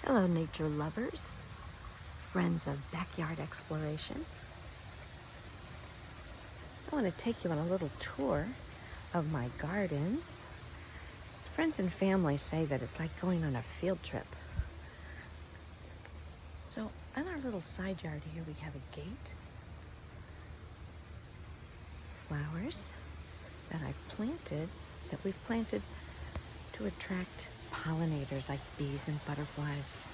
Hello, nature lovers, friends of backyard exploration. I want to take you on a little tour of my gardens. Friends and family say that it's like going on a field trip. So, in our little side yard here, we have a gate, flowers that we've planted to attract pollinators like bees and butterflies.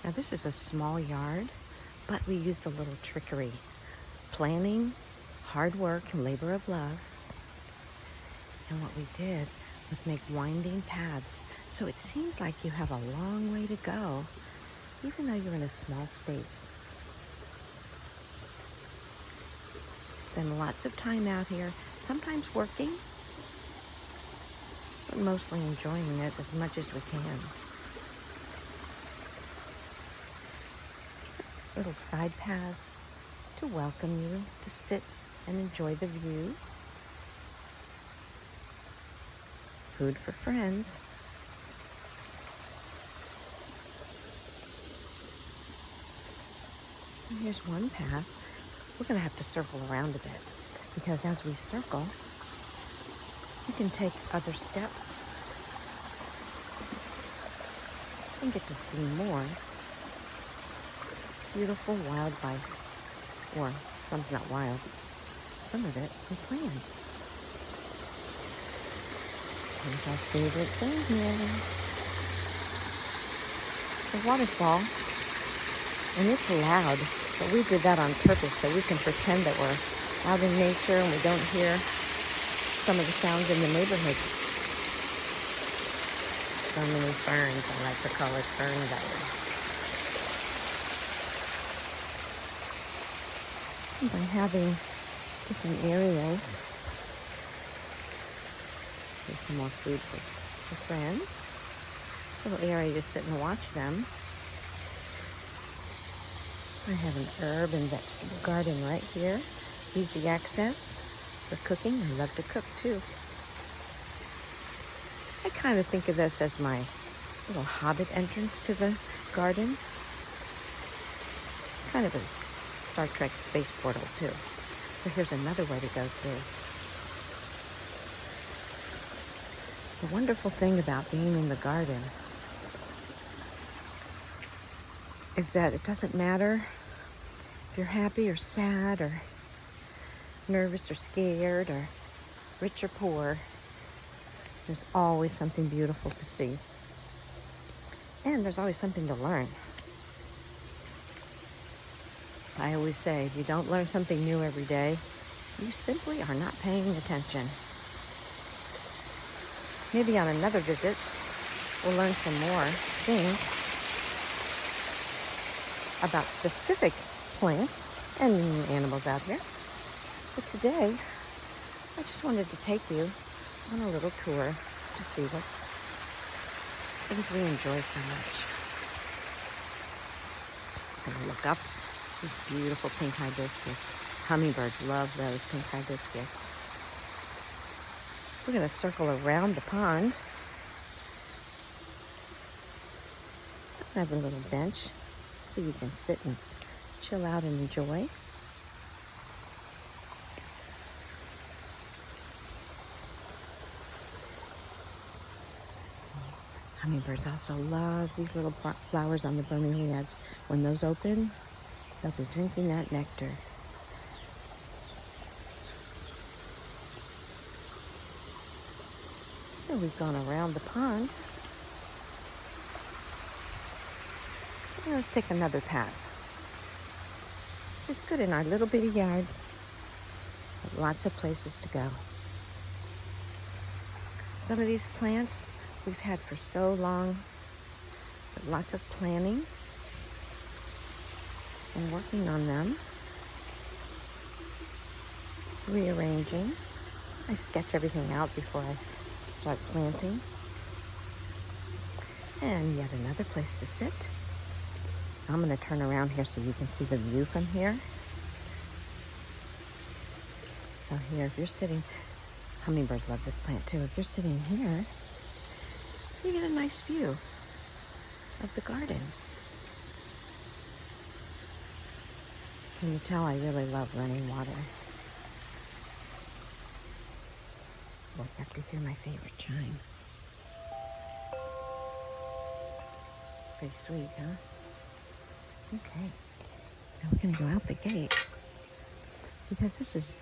Now, this is a small yard, but we used a little trickery. Planning, hard work, and labor of love. And what we did was make winding paths, so it seems like you have a long way to go, even though you're in a small space. Spend lots of time out here, sometimes working, but mostly enjoying it as much as we can. Little side paths to welcome you to sit and enjoy the views. Food for friends. And here's one path. We're going to have to circle around a bit because as we circle, you can take other steps and get to see more beautiful wildlife. Or some's not wild. Some of it we planned. Here's our favorite thing here. The waterfall. And it's loud, but we did that on purpose so we can pretend that we're out in nature and we don't hear some of the sounds in the neighborhood. So many ferns. I like to call it Fern Valley. And by having different areas, there's some more food for friends. A little area to sit and watch them. I have an herb and vegetable garden right here. Easy access for cooking. I love to cook too. I kind of think of this as my little hobbit entrance to the garden. Kind of a Star Trek space portal too. So here's another way to go through. The wonderful thing about being in the garden is that it doesn't matter if you're happy or sad or nervous or scared or rich or poor. There's always something beautiful to see. And there's always something to learn. I always say, if you don't learn something new every day, you simply are not paying attention. Maybe on another visit, we'll learn some more things about specific plants and animals out here. But today, I just wanted to take you on a little tour to see what things we enjoy so much. And look up. These beautiful pink hibiscus. Hummingbirds love those pink hibiscus. We're going to circle around the pond. I have a little bench so you can sit and chill out and enjoy. Hummingbirds also love these little flowers on the bromeliads. When those open, they'll be drinking that nectar. So we've gone around the pond. And let's take another path. Just good in our little bitty yard. With lots of places to go. Some of these plants we've had for so long. But lots of planning and working on them. Rearranging. I sketch everything out before I start planting. And yet another place to sit. I'm going to turn around here so you can see the view from here. So here, if you're sitting, hummingbirds love this plant too. If you're sitting here, you get a nice view. of the garden. Can you tell I really love running water? Well, you have to hear my favorite chime. Pretty sweet, huh? Okay, now we're gonna go out the gate because this is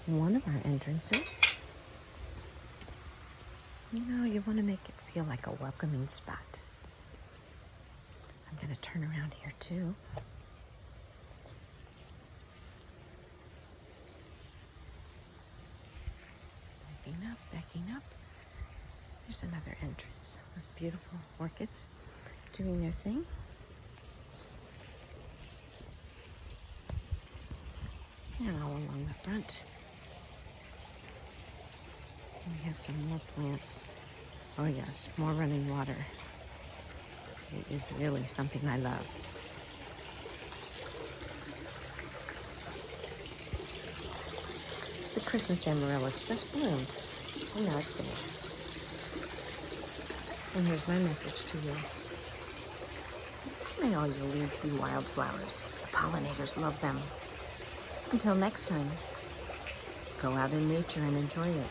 one of our entrances. You know, you want to make it feel like a welcoming spot. I'm gonna turn around here too. Backing up. There's another entrance. Those beautiful orchids doing their thing. And all along the front. And we have some more plants. Oh yes, more running water. It is really something I love. The Christmas amaryllis just bloomed. And now it's finished. And here's my message to you. May all your weeds be wildflowers. The pollinators love them. Until next time, go out in nature and enjoy it.